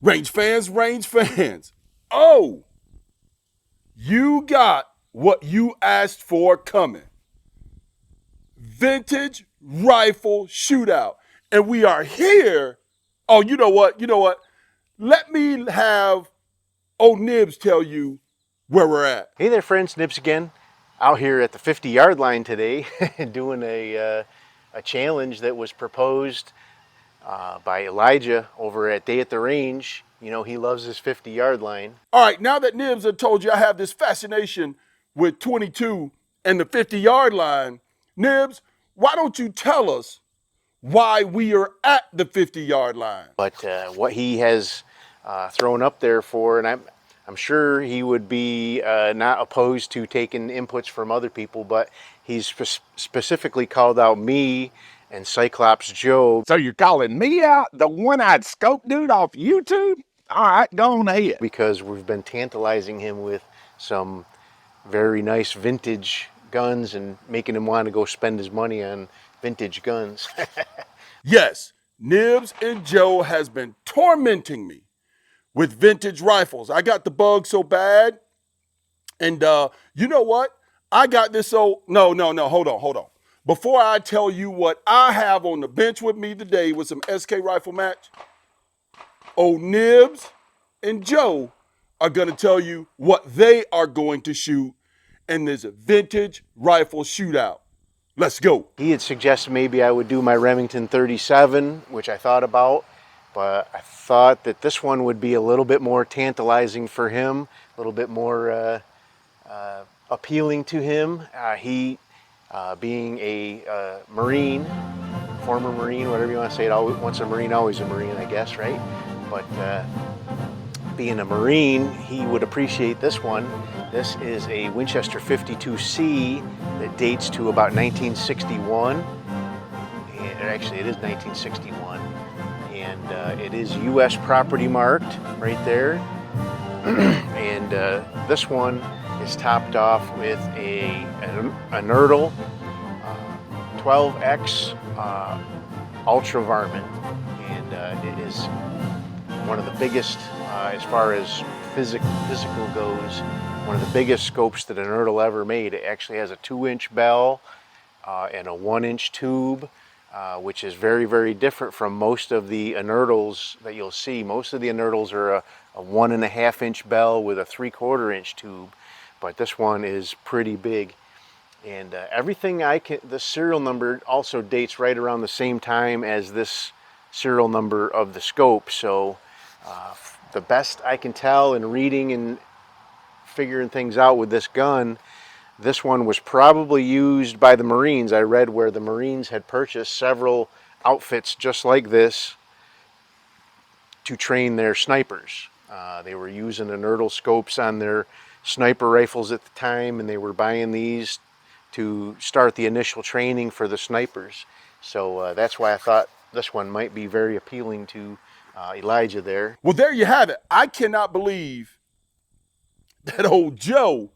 Range fans. Oh, you got what you asked for coming. Vintage rifle shootout. And we are here. Oh, you know what? Let me have old Nibs tell you where we're at. Hey there, friends. Nibs again, out here at the 50-yard line today, doing a challenge that was proposed by Elijah over at Day at the Range. You know, he loves his 50-yard line. All right, now that Nibs had told you I have this fascination with 22 and the 50-yard line, Nibs, why don't you tell us why we are at the 50-yard line? But what he has thrown up there for, and I'm sure he would be not opposed to taking inputs from other people, but he's specifically called out me and Cyclops Joe. So you're calling me out, the one-eyed scope dude off YouTube? All right, go on ahead. Because we've been tantalizing him with some very nice vintage guns and making him want to go spend his money on vintage guns. Yes, Nibs and Joe has been tormenting me with vintage rifles. I got the bug so bad. And you know what? I got this so, no, hold on. Before I tell you what I have on the bench with me today with some SK rifle match, old Nibs and Joe are going to tell you what they are going to shoot in this vintage rifle shootout. Let's go. He had suggested maybe I would do my Remington 37, which I thought about, but I thought that this one would be a little bit more tantalizing for him, a little bit more appealing to him. He, being a Marine, former Marine, whatever you want to say, once a Marine, always a Marine, I guess, right? But being a Marine, he would appreciate this one. This is a Winchester 52C that dates to about 1961. And actually, it is 1961. And it is U.S. property marked right there. And this one is topped off with a Nerdle 12X Ultra Varmint. And it is one of the biggest, as far as physical goes, one of the biggest scopes that a Nerdle ever made. It actually has a 2-inch bell and a 1-inch tube, which is very, very different from most of the Nerdles that you'll see. Most of the Nerdles are a 1.5-inch bell with a 3/4-inch tube, but this one is pretty big. And everything the serial number also dates right around the same time as this serial number of the scope. So the best I can tell in reading and figuring things out with this gun, this one was probably used by the Marines. I read where the Marines had purchased several outfits just like this to train their snipers. They were using the Nerdle scopes on their sniper rifles at the time, and they were buying these to start the initial training for the snipers. So that's why I thought this one might be very appealing to Elijah there. Well, there you have it. I cannot believe that old Joe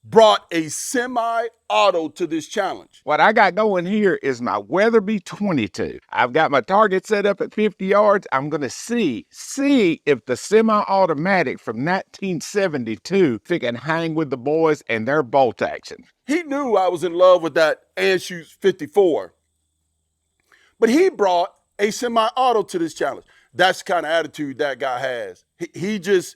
brought a semi-auto to this challenge. What I got going here is my Weatherby 22. I've got my target set up at 50 yards. I'm going to see if the semi-automatic from 1972 if it can hang with the boys and their bolt action. He knew I was in love with that Anschutz 54. But he brought a semi-auto to this challenge. That's the kind of attitude that guy has. He just,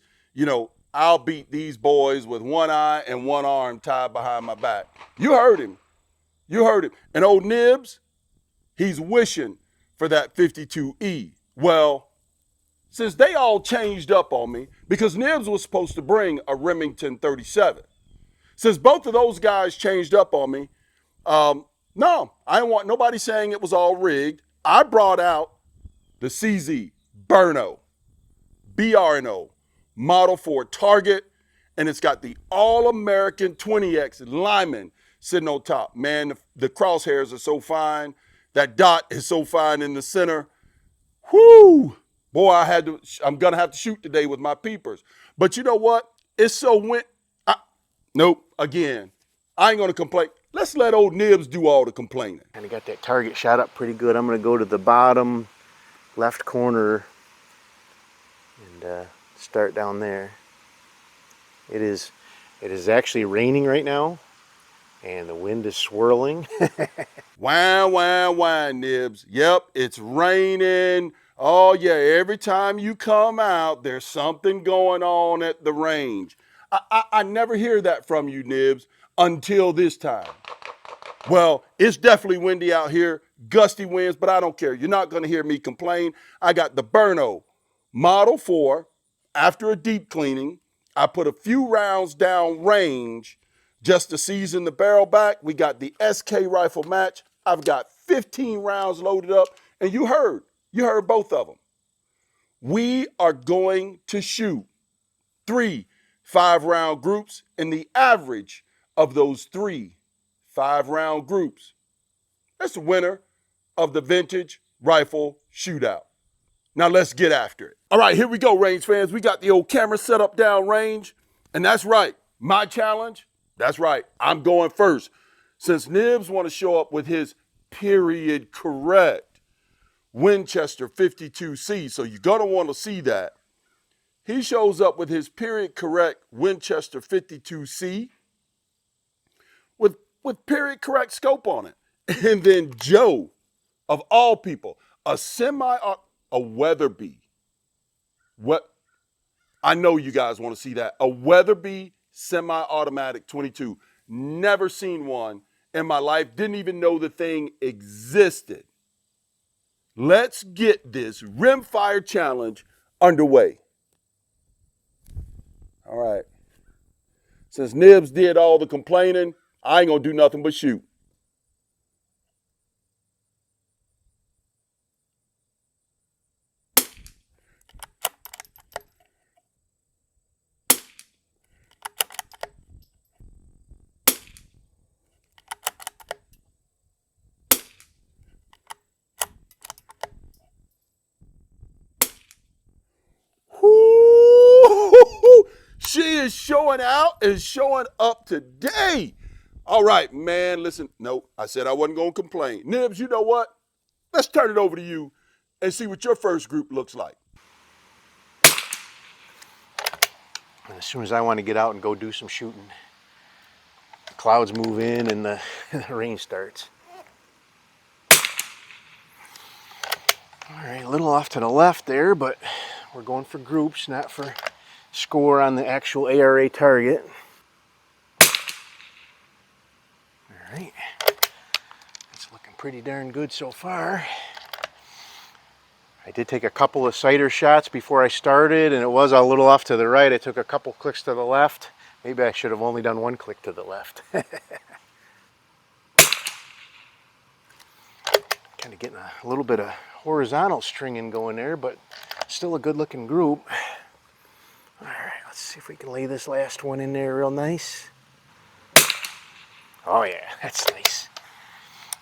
I'll beat these boys with one eye and one arm tied behind my back. You heard him. And old Nibs, he's wishing for that 52E. Well, since they all changed up on me, because Nibs was supposed to bring a Remington 37. Since both of those guys changed up on me, no, I didn't want nobody saying it was all rigged. I brought out the CZ Burno, BRNO, Model 4 Target, and it's got the All-American 20X Lyman sitting on top. Man, the crosshairs are so fine. That dot is so fine in the center. Whoo! Boy, I'm going to have to shoot today with my peepers. But you know what? It's so nope, again, I ain't going to complain. Let's let old Nibs do all the complaining. And I got that target shot up pretty good. I'm going to go to the bottom left corner and start down there. It is actually raining right now, and the wind is swirling. Wah, Nibs. Yep, it's raining. Oh, yeah, every time you come out, there's something going on at the range. I never hear that from you, Nibs, until this time. Well, it's definitely windy out here, gusty winds, but I don't care. You're not going to hear me complain. I got the Burno Model 4. After a deep cleaning, I put a few rounds down range just to season the barrel back. We got the SK rifle match. I've got 15 rounds loaded up, and you heard both of them. We are going to shoot 3 5-round groups, and the average of those 3 5-round groups, that's the winner of the vintage rifle shootout. Now let's get after it. All right, here we go, range fans. We got the old camera set up down range, and that's right, my challenge, that's right, I'm going first. Since Nibs want to show up with his period correct Winchester 52C, so you're gonna want to see that. He shows up with his period correct Winchester 52C with period correct scope on it. And then Joe, of all people, a Weatherby. What? I know you guys want to see that. A Weatherby semi-automatic 22. Never seen one in my life. Didn't even know the thing existed. Let's get this Rimfire challenge underway. All right. Since Nibs did all the complaining, I ain't gonna do nothing but shoot. She is showing out and showing up today. All right, man, listen. No, I said I wasn't going to complain. Nibs, you know what? Let's turn it over to you and see what your first group looks like. As soon as I want to get out and go do some shooting, the clouds move in and the rain starts. All right, a little off to the left there, but we're going for groups, not for score on the actual ARA target. All right, it's looking pretty darn good so far. I did take a couple of sighter shots before I started, and it was a little off to the right. I took a couple clicks to the left. Maybe I should have only done one click to the left. Kind of getting a little bit of horizontal stringing going there, but still a good looking group. All right, let's see if we can lay this last one in there real nice. Oh yeah, that's nice.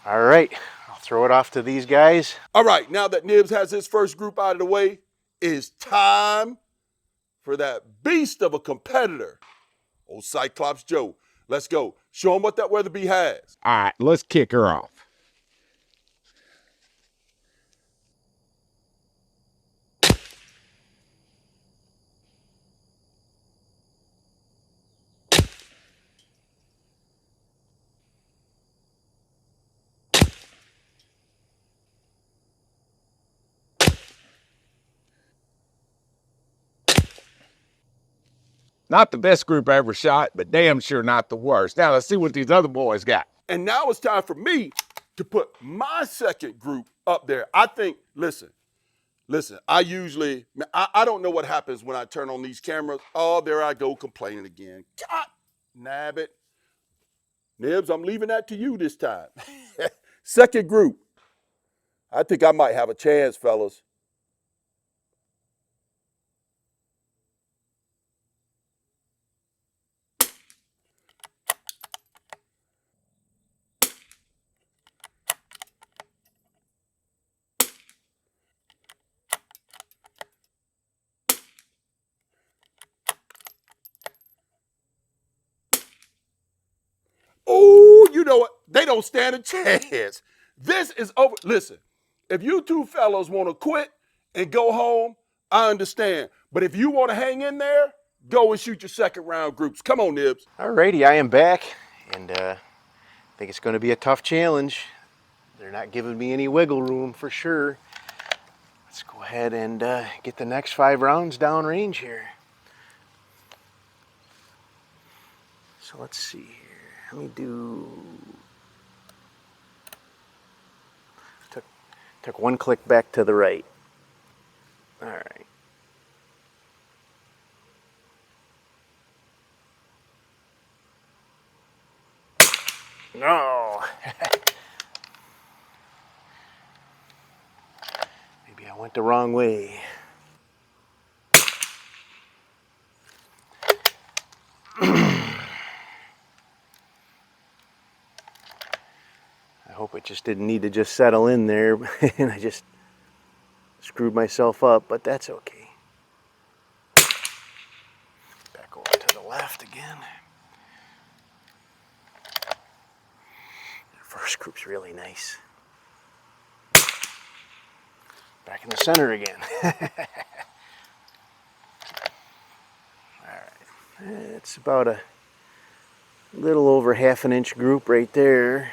All right, I'll throw it off to these guys. All right, now that Nibs has his first group out of the way, it's time for that beast of a competitor, old Cyclops Joe. Let's go. Show him what that Weatherby has. All right, let's kick her off. Not the best group I ever shot, but damn sure not the worst. Now let's see what these other boys got. And now it's time for me to put my second group up there. I think, listen, I usually, I don't know what happens when I turn on these cameras. Oh, there I go complaining again. God, nabbit. Nibs, I'm leaving that to you this time. Second group. I think I might have a chance, fellas. Oh, you know what? They don't stand a chance. This is over. Listen, if you two fellas want to quit and go home, I understand. But if you want to hang in there, go and shoot your second round groups. Come on, Nibs. Alrighty, I am back, and I think it's going to be a tough challenge. They're not giving me any wiggle room for sure. Let's go ahead and get the next 5 rounds downrange here. So let's see here. Let me do. Took 1 click back to the right. All right. No. Maybe I went the wrong way. I hope it just didn't need to just settle in there and I just screwed myself up, but that's okay. Back over to the left again. The first group's really nice. Back in the center again. Alright, it's about a little over 1/2 inch group right there.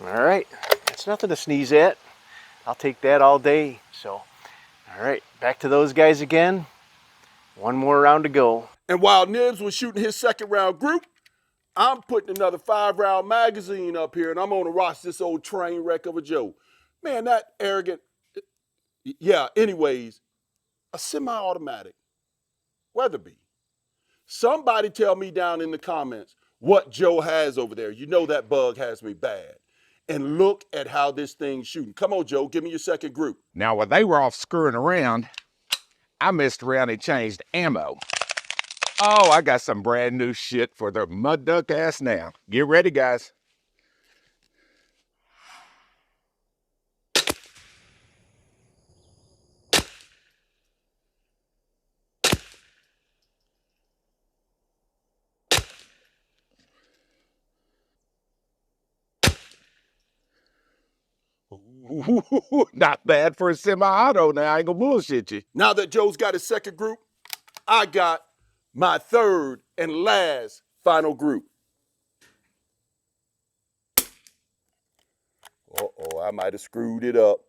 Alright, that's nothing to sneeze at. I'll take that all day. So, alright, back to those guys again. 1 more round to go. And while Nibs was shooting his second round group, I'm putting another 5-round magazine up here, and I'm going to watch this old train wreck of a Joe. Man, that arrogant. Yeah, anyways, a semi-automatic Weatherby. Somebody tell me down in the comments what Joe has over there. You know that bug has me bad. And look at how this thing's shooting. Come on, Joe, give me your second group. Now, while they were off screwing around, I messed around and changed ammo. Oh, I got some brand new shit for their mud duck ass now. Get ready, guys. Not bad for a semi-auto now, I ain't gonna bullshit you. Now that Joe's got his second group, I got my third and last final group. Uh-oh, I might have screwed it up.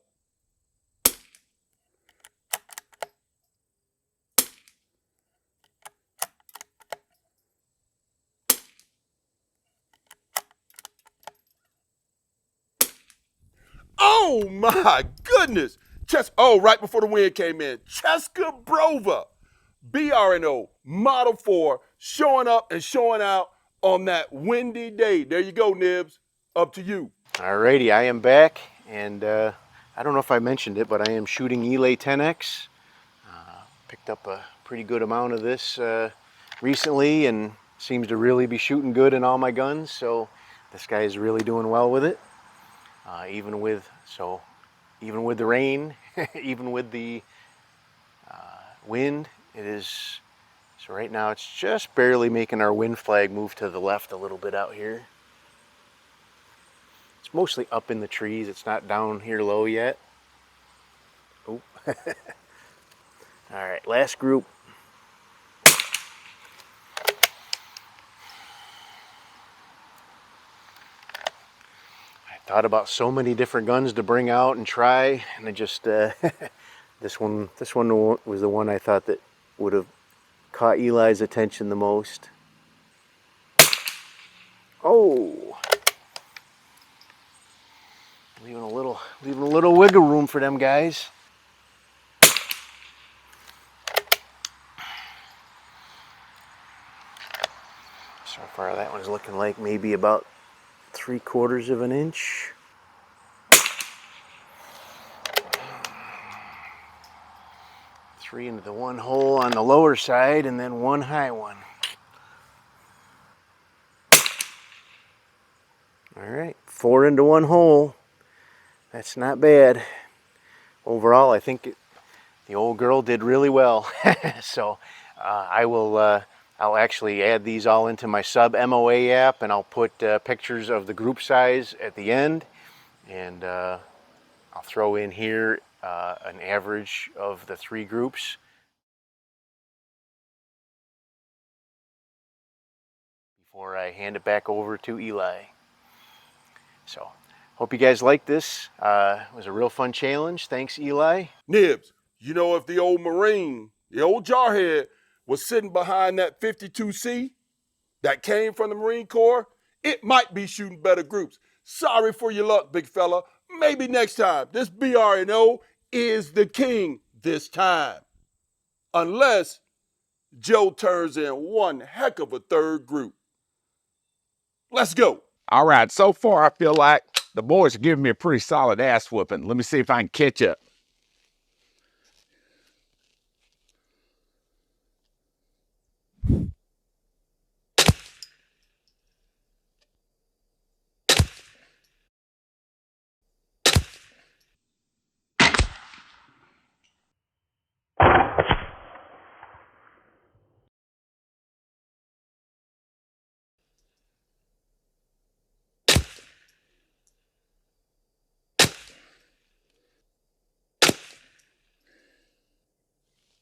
Oh my goodness! Right before the wind came in, Cheska Brova, BRNO, Model 4, showing up and showing out on that windy day. There you go, Nibs. Up to you. Alrighty, I am back, and I don't know if I mentioned it, but I am shooting Elay 10X. Picked up a pretty good amount of this recently, and seems to really be shooting good in all my guns. So this guy is really doing well with it, even with the rain, even with the wind. It is so right now. It's just barely making our wind flag move to the left a little bit out here. It's mostly up in the trees. It's not down here low yet. Oh. All right, last group. I thought about so many different guns to bring out and try, and I just this one was the one I thought that would have caught Eli's attention the most. Oh. Leaving a little wiggle room for them guys. So far that one's looking like maybe about 3/4 of an inch. Three into the one hole on the lower side and then one high one. All right, 4 into one hole. That's not bad. Overall, I think the old girl did really well. So I'll actually add these all into my sub MOA app, and I'll put pictures of the group size at the end, and I'll throw in here an average of the three groups. Before I hand it back over to Eli. So, hope you guys liked this. It was a real fun challenge. Thanks, Eli. Nibs, you know, if the old Marine, the old jarhead, was sitting behind that 52C that came from the Marine Corps, it might be shooting better groups. Sorry for your luck, big fella. Maybe next time. This BRNO is the king this time. Unless Joe turns in one heck of a third group. Let's go. All right, so far I feel like the boys are giving me a pretty solid ass whooping. Let me see if I can catch up.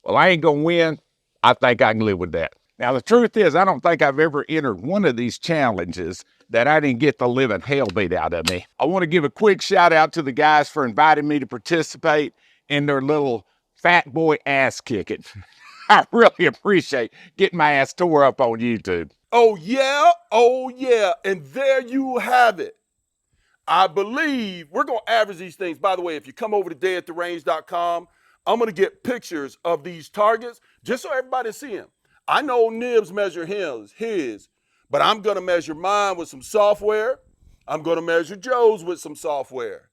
Well, I ain't gonna win. I think I can live with that. Now, the truth is, I don't think I've ever entered one of these challenges that I didn't get the living hell beat out of me. I want to give a quick shout out to the guys for inviting me to participate in their little fat boy ass kicking. I really appreciate getting my ass tore up on YouTube. Oh yeah, and there you have it. I believe we're going to average these things. By the way, if you come over to dayattherange.com, I'm going to get pictures of these targets just so everybody see them. I know Nibs measure his, but I'm going to measure mine with some software. I'm going to measure Joe's with some software.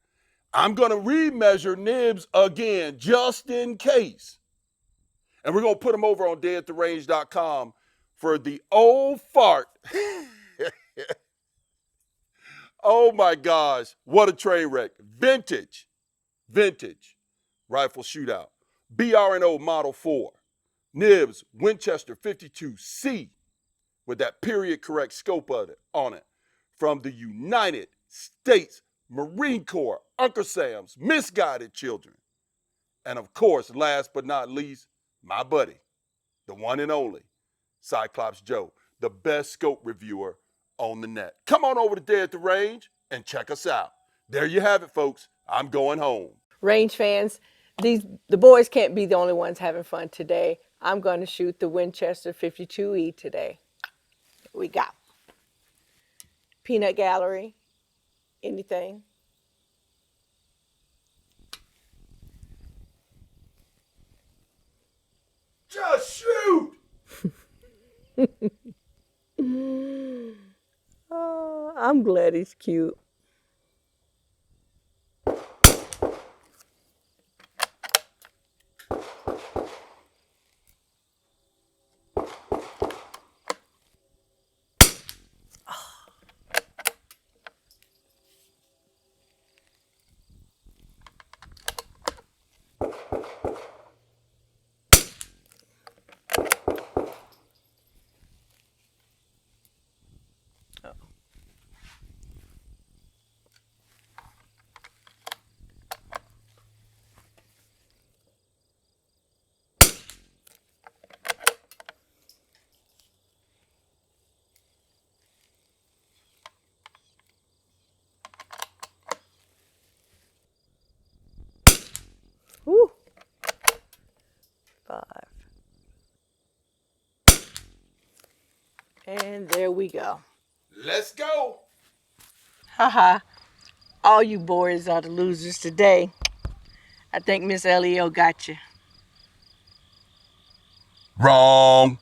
I'm going to remeasure Nibs again just in case. And we're going to put them over on dayattherange.com for the old fart. Oh my gosh, what a train wreck. Vintage rifle shootout. BRNO Model 4. Nibs Winchester 52C with that period correct scope on it from the United States Marine Corps, Uncle Sam's Misguided Children. And of course, last but not least, my buddy, the one and only, Cyclops Joe, the best scope reviewer on the net. Come on over to Day at the Range and check us out. There you have it, folks. I'm going home. Range fans, the boys can't be the only ones having fun today. I'm going to shoot the Winchester 52E today. We got peanut gallery, anything. Just shoot! Oh, I'm glad he's cute. Woo. 5. And there we go. Let's go. Haha. All you boys are the losers today. I think Miss LEO got you. Wrong.